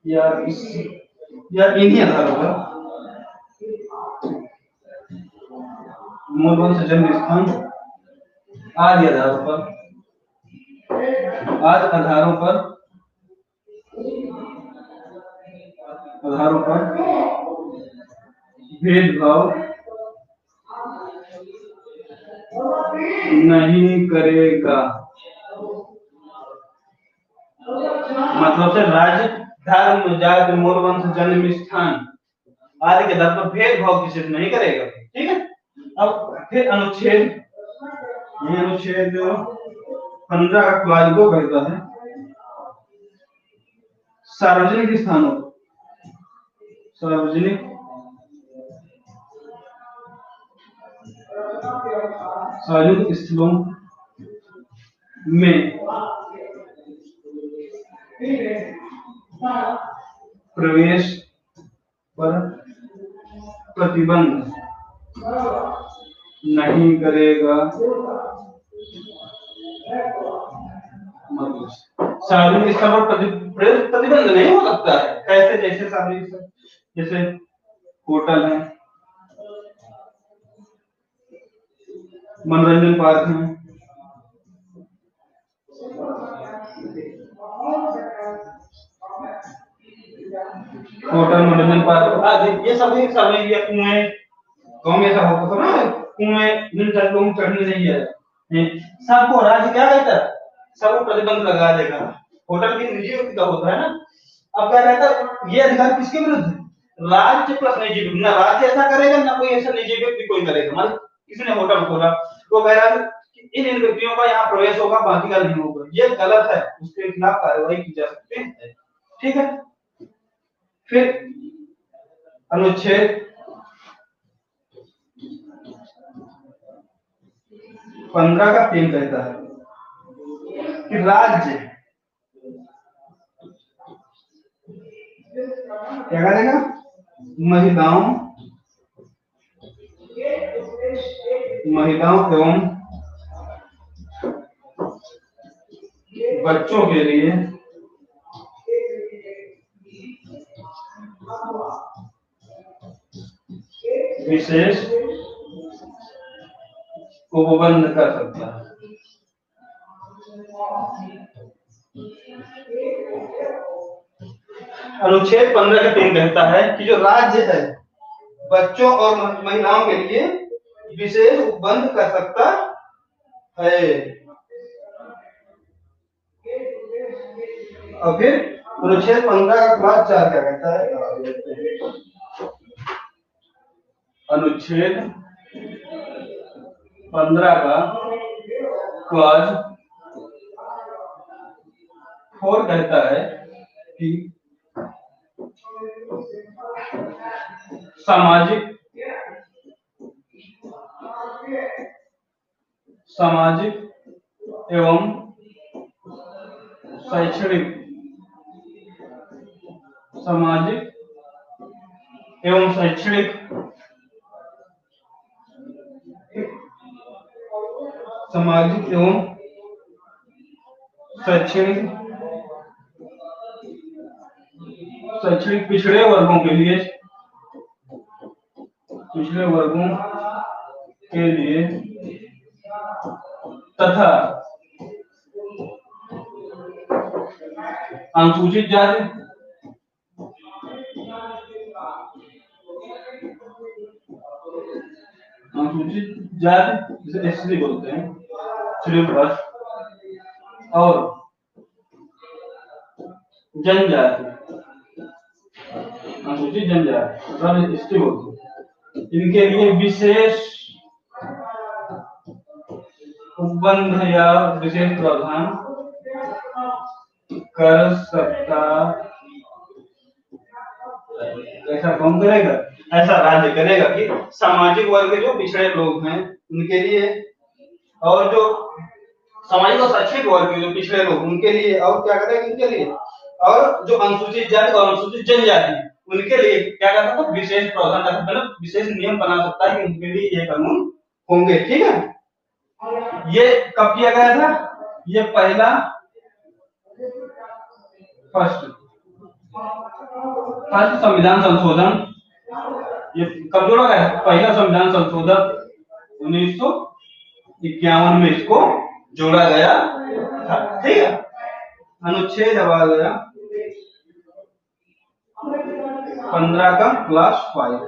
या इन्हीं आधारों पर मूल वंश जन्म स्थान आदि आधारों पर भेदभाव नहीं करेगा। मतलब से राज्य धर्म जाति मूल वंश जन्म स्थान आदि के आधार पर भेदभाव किसी से नहीं करेगा, ठीक है। अब फिर अनुच्छेद 15 का क्लास 2 कहता है सार्वजनिक स्थानों सार्वजनिक स्थलों में प्रवेश पर प्रतिबंध नहीं करेगा। शारीरिक स्तर पर प्रतिबंध नहीं हो सकता है। कैसे? जैसे शारीरिक स्तर, जैसे होटल है, मनोरंजन पार्क है, होटल, मनोरंजन पार्क आदि, ये सभी शामिल है। कुएं, गाँव में ऐसा होता था ना, कुएं मिल जाए लोग चढ़ने नहीं है, सबको राज्य क्या कहता है, सबको प्रतिबंध लगा देगा। होटल की निजी व्यक्ति का होता है ना। अब क्या कहता है, ये अधिकार किसके विरुद्ध है? राज्य प्लस निजी व्यक्ति। ना राज्य ऐसा करेगा, ना कोई ऐसा निजी व्यक्ति कोई करेगा। मतलब किसी ने होटल खोला, वो कह रहा है कि इन व्यक्तियों का यहाँ प्रवेश होगा, बाकी का नहीं होगा, ये गलत है, उसके खिलाफ कार्रवाई की जा सकती है। ठीक है। फिर अनुच्छेद 15 का 3 कहता है कि राज्य क्या करेगा, महिलाओं एवं बच्चों के लिए विशेष उपबंध कर सकता है। अनुच्छेद 15 का 3 कहता है कि जो राज्य है बच्चों और महिलाओं के लिए विशेष उपबंध कर सकता है। और फिर अनुच्छेद 15 का क्लास 4 क्या कहता है? अनुच्छेद 15 का क्लास 4 कहता है कि सामाजिक एवं शैक्षणिक शैक्षणिक पिछड़े वर्गों के लिए तथा अनुसूचित जाति जिसे एससी बोलते हैं, शेड्यूल कास्ट, और जनजाति, अनुसूचित जनजाति एसटी बोलते हैं, इनके लिए विशेष उपबंध या विशेष प्रावधान कर सकता। ऐसा कौन करेगा? ऐसा राज्य करेगा कि सामाजिक वर्ग के जो पिछड़े लोग हैं उनके लिए, और जो सामाजिक और शैक्षिक वर्ग के जो पिछड़े लोग उनके लिए, और क्या करेगा इनके लिए, और जो अनुसूचित जाति और अनुसूचित जनजाति उनके लिए क्या करता है, विशेष प्रावधान, मतलब विशेष नियम बना सकता है कि उनके लिए ये कानून होंगे। ठीक है। ये कब किया गया था? ये पहला फर्स्ट संविधान संशोधन ये कब जोड़ा गया? पहला संविधान संशोधन 1951 में इसको जोड़ा गया था। ठीक है। अनुच्छेद आ गया 15 का क्लास 5।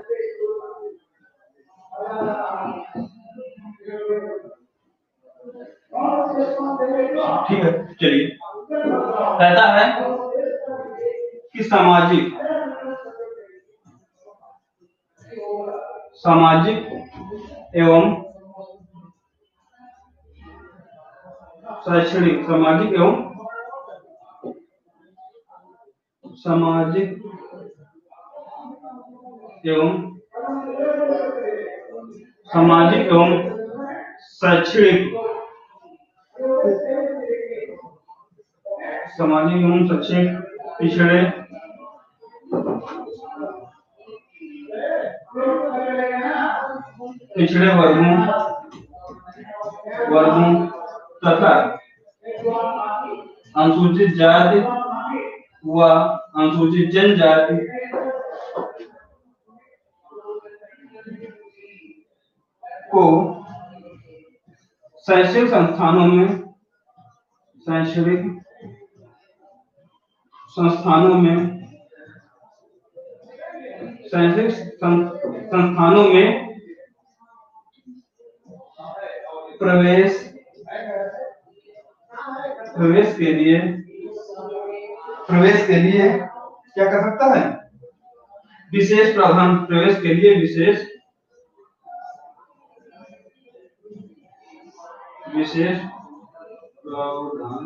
ठीक है, चलिए। कहता है कि सामाजिक एवं शैक्षणिक शैक्षणिक पिछड़े वर्गों तथा अनुसूचित जाति व अनुसूचित जनजाति को शैक्षणिक संस्थानों में प्रवेश के लिए क्या कर सकता है? विशेष प्रावधान, प्रवेश के लिए विशेष प्रावधान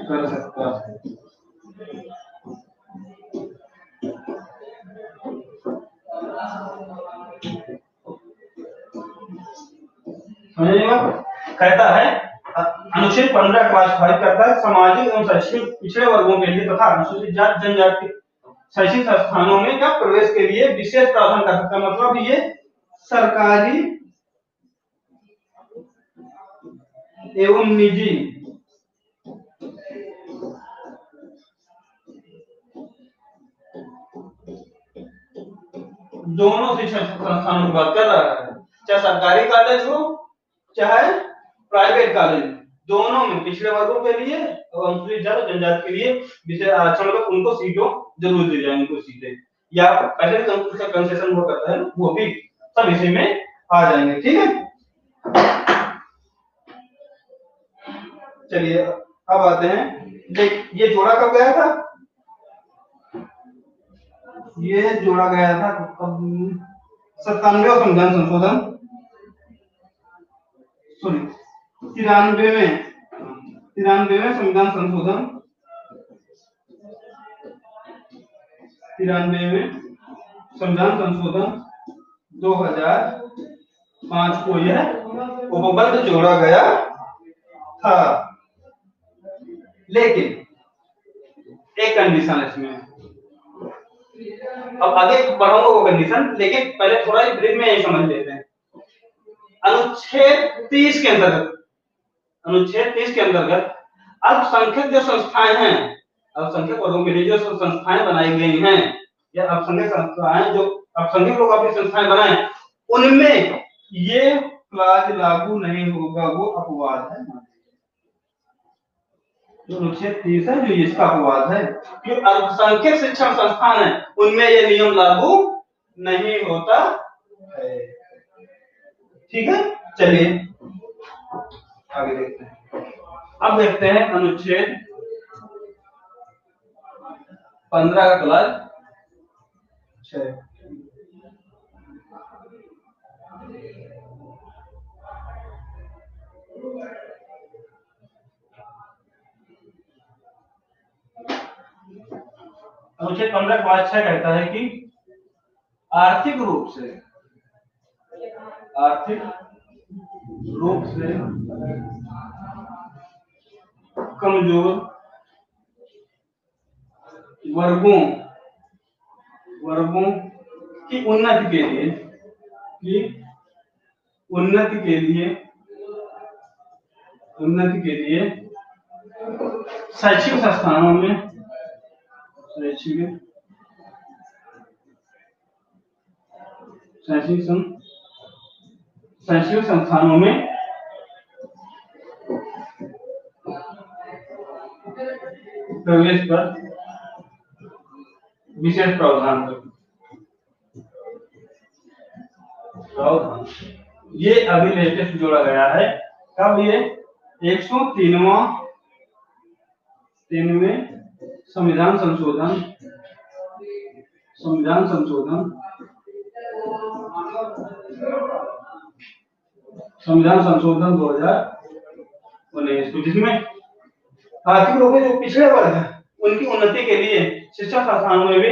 कर सकता है। कहता है अनुच्छेद 15 क्लासिफाई करता है सामाजिक एवं शैक्षणिक पिछड़े वर्गों के लिए तथा अनुसूचित जाति जनजाति शैक्षणिक संस्थानों में क्या प्रवेश के लिए विशेष प्रावधान कर सकता है। मतलब ये सरकारी एवं निजी दोनों शिक्षण संस्थानों की बात कर रहा है, चाहे सरकारी कॉलेज हो चाहे प्राइवेट कॉलेज, दोनों में पिछड़े वर्गों के लिए और अनुसूचित जाति जनजाति के लिए विशेष आरक्षण, मतलब उनको सीटों जरूर दी जाए, उनको सीटें या पैसे का कंसेशन वो करता है वो भी सब इसी में आ जाएंगे। ठीक है, चलिए अब आते हैं, देख ये जोड़ा कब गया था? ये जोड़ा गया था 97वें संविधान संशोधन, सॉरी 93वें संविधान संशोधन, 93वें संविधान संशोधन 2005 को यह उपबंध जोड़ा गया था। लेकिन एक कंडीशन इसमें, अब आगे बढ़ाऊंगा वो कंडीशन, लेकिन पहले थोड़ा ब्रीफ में यही समझ लेते हैं। अनुच्छेद 30 के अंतर्गत अल्पसंख्यक जो संस्थाएं हैं, अल्पसंख्यक वर्गों के लिए जो संस्थाएं बनाई गई हैं या अल्पसंख्यक संस्थाएं जो अल्पसंख्यक लोग अपनी संस्थाएं बनाए, उनमें ये क्लाज लागू नहीं होगा, वो अपवाद है। जो अनुच्छेद 30 है जो इसका अपवाद है, जो अल्पसंख्यक शिक्षण संस्थान है उनमें ये नियम लागू नहीं होता है। ठीक है, चलिए आगे देखते हैं। अब देखते हैं अनुच्छेद 15 का क्लास 6। अनुच्छेद 15 क्लास 6 कहता है कि आर्थिक रूप से कमजोर वर्गों की उन्नति के लिए शैक्षिक संस्थानों में शैक्षिक संस्थानों में प्रवेश पर विशेष प्रावधान ये अभी लेटेस्ट जोड़ा गया है। कब? ये 103वां संविधान संशोधन 2019, जिसमें आर्थिक लोग जो पिछड़े वर्ग है उनकी उन्नति के लिए शिक्षा संस्थानों में भी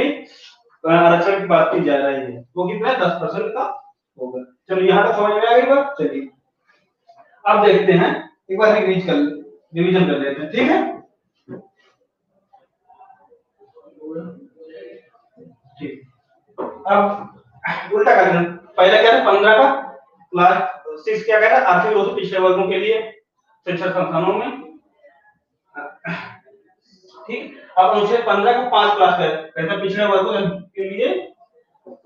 आरक्षण की बात की जा रही है, वो कितना 10% का होगा। चलिए यहाँ तक समझ में आ गई बात। चलिए अब देखते हैं, एक बार रिवीजन कर लेते हैं। ठीक है, ठीक। अब उल्टा कर, पहले क्या था 15 का क्लास 6 क्या कह रहा है, आर्थिक रूप से पिछड़े वर्गों के लिए शिक्षण संस्थानों में। ठीक, अब अनुच्छेद 15 को 5 क्लास कहता है पिछड़े वर्गों के लिए,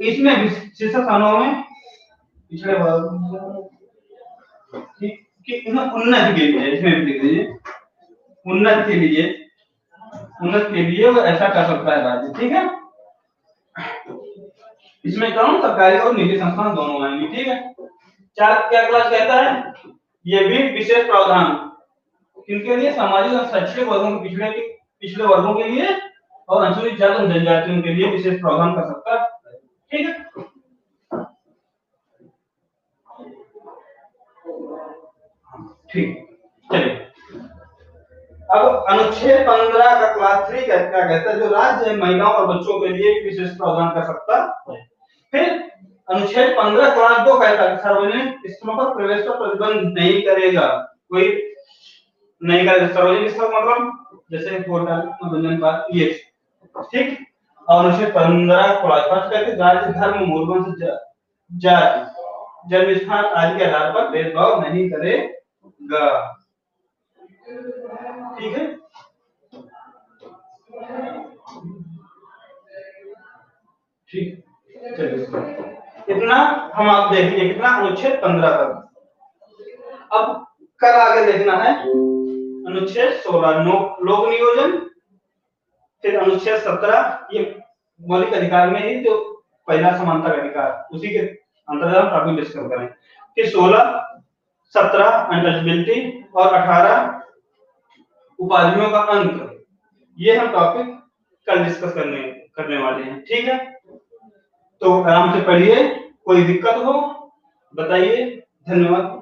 इसमें भी शिक्षण संस्थानों में पिछड़े वर्ग की उन्नति के लिए, इसमें भी लिख दीजिए उन्नति के लिए वो ऐसा कर सकता है राज्य। ठीक है, इसमें कौन, सरकारी और निजी संस्थान दोनों आएंगे। ठीक है, 4 क्या क्लास कहता है, ये भी विशेष प्रावधान किनके लिए, सामाजिक और शैक्षणिक वर्गों के पिछड़े वर्गों के लिए और अनुसूचित जाति और जनजातियों के लिए विशेष प्रावधान कर सकता है। ठीक है, ठीक, चलिए अब अनुच्छेद 15 का क्लास 3 क्या कहता है, जो राज्य महिलाओं और बच्चों के लिए विशेष प्रावधान कर सकता है। फिर अनुच्छेद 15 क्लास 2 कहता है सार्वजनिक स्थलों पर प्रवेश पर प्रतिबंध नहीं करेगा, कोई नहीं करेगा सार्वजनिक स्थल मतलब जैसे होटल, मनोरंजन पार्क, ये। ठीक, और अनुच्छेद 15 क्लास 5 कहते हैं राज्य धर्म, मूलवंश, जाति, जन्म स्थान आदि के आधार पर भेदभाव नहीं करेगा। ठीक है, ठीक, चलिए इतना हम आप देख लीजिए, कितना अनुच्छेद 15 तक। अब कल आगे देखना है अनुच्छेद 16 लोक नियोजन, फिर अनुच्छेद 17 ये मौलिक अधिकार में ही जो पहला समानता का अधिकार, उसी के अंतर्गत हम टॉपिक डिस्कस करें। फिर 16, 17 अनटचेबिलिटी और 18 उपाधियों का अंत, ये हम टॉपिक कल डिस्कस करने वाले हैं। ठीक है, तो आराम से पढ़िए, कोई दिक्कत हो बताइए। धन्यवाद।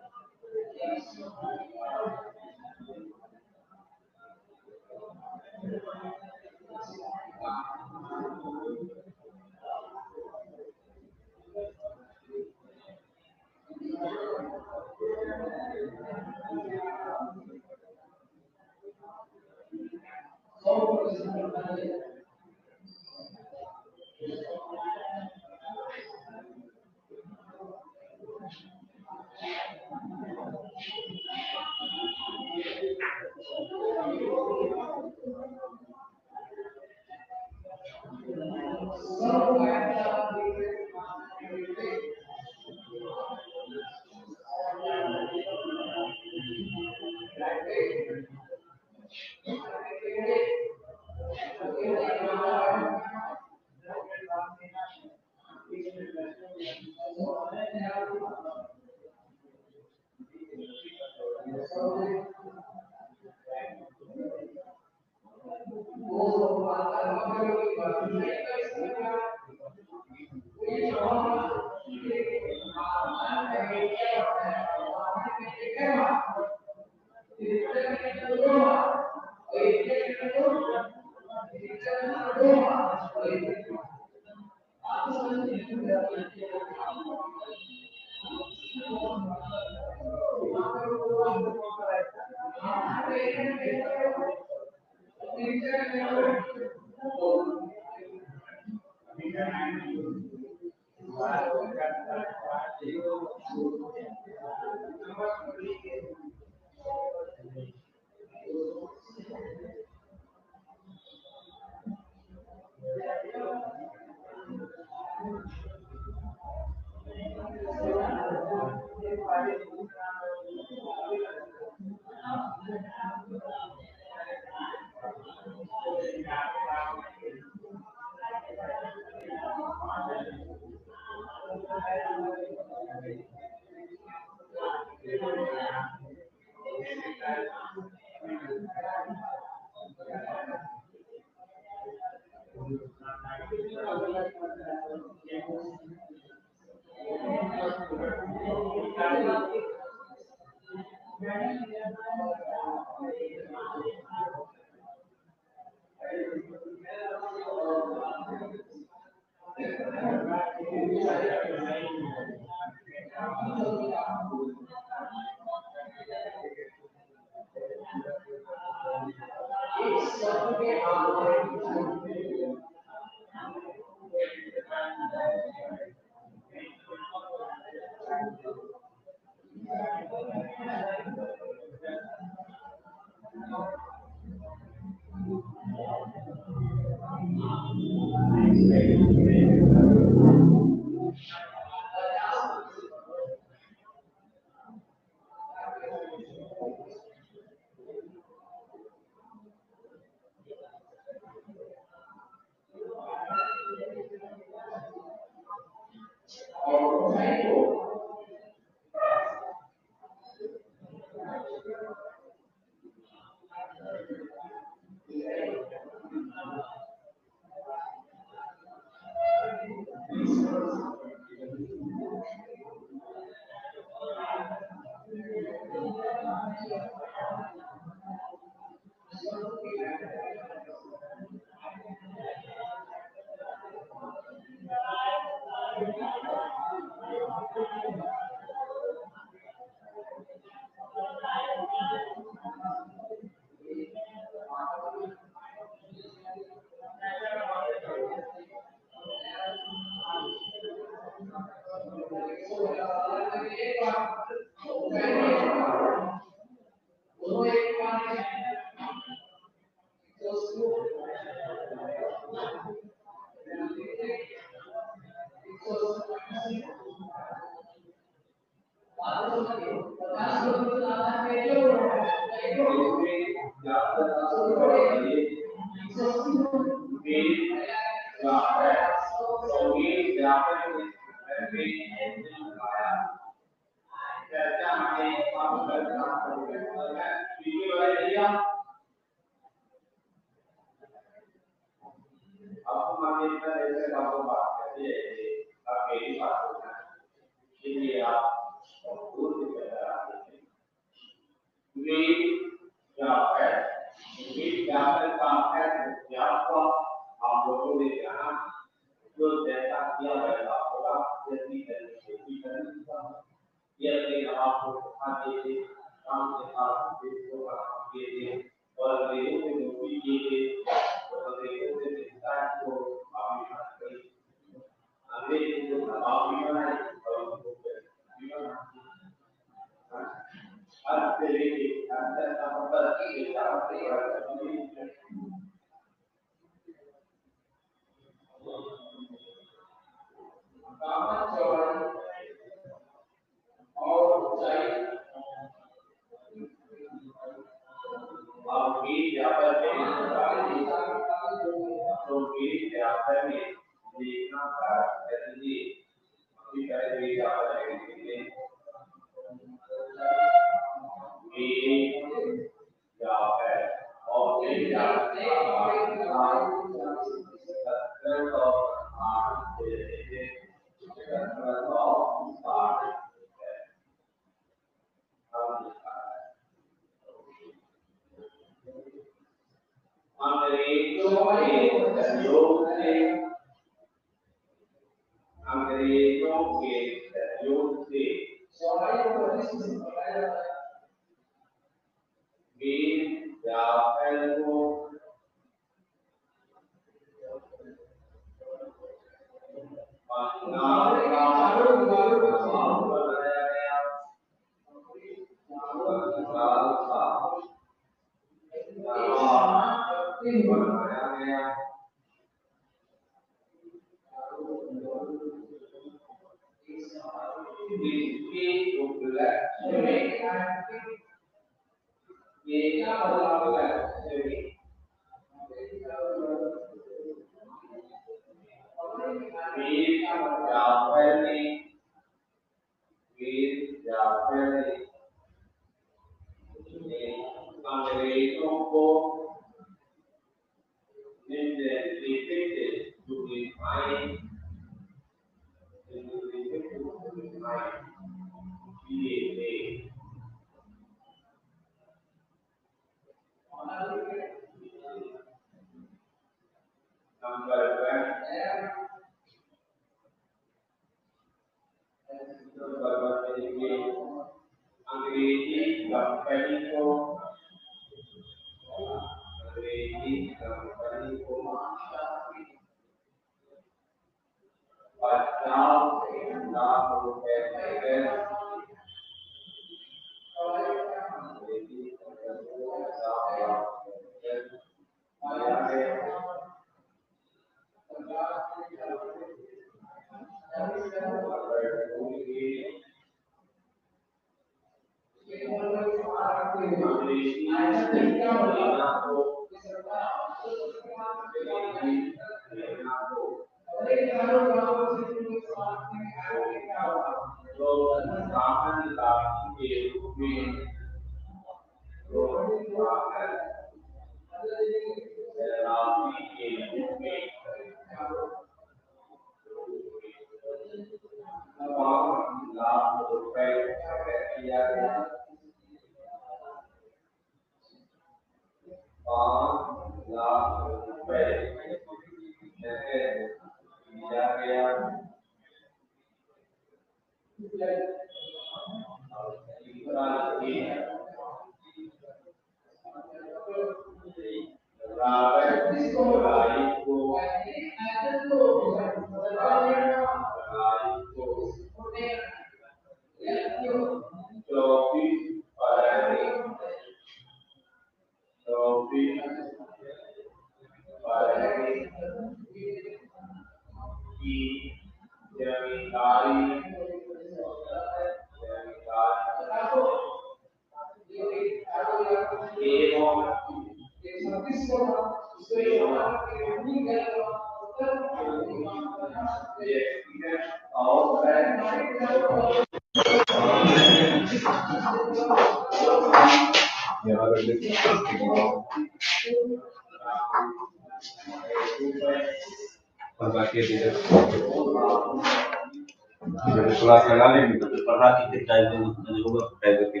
क्लास लगा लेंगे तो पढ़ा के टाइम में होगा टाइम के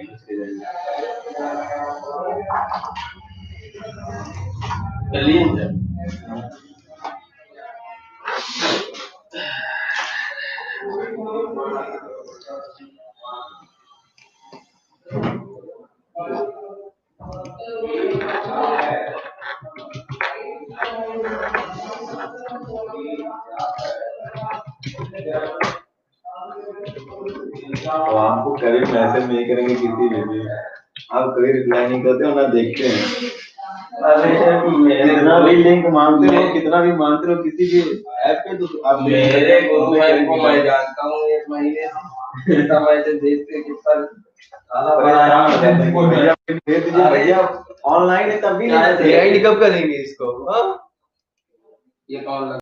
चलिए तो आपको कभी मैसेज नहीं करेंगे किसी भी आप कभी रिप्लाई नहीं करते हो ना देखते हैं। कितना भी लिंक मांगते हो कितना भी मांगते हो किसी भी ऐप पे तो आप मेरे गुरु भाई को मैं जानता हूँ 1 महीने से कितना मैसेज देखते कितना भैया ऑनलाइन है तब भी एआई कब करेंगे इसको ये कौन लगा